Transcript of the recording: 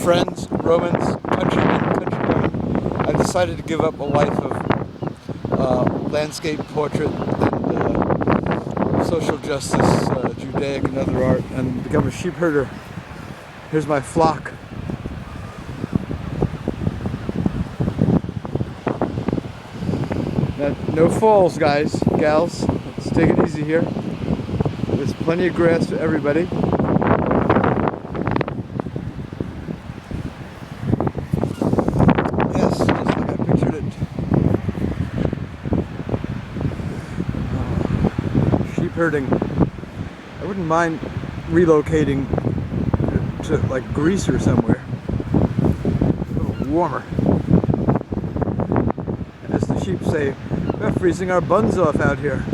friends, Romans, countrymen, countrywomen, I've decided to give up a life of landscape portrait and social justice, Judaic and other art, and become a sheepherder. Here's my flock. Now, no falls, guys, gals. Let's take it easy here. There's plenty of grass for everybody. Yes, just like I pictured it. Sheep herding. I wouldn't mind relocating to like Greece or somewhere. A little warmer. And as the sheep say, we're freezing our buns off out here.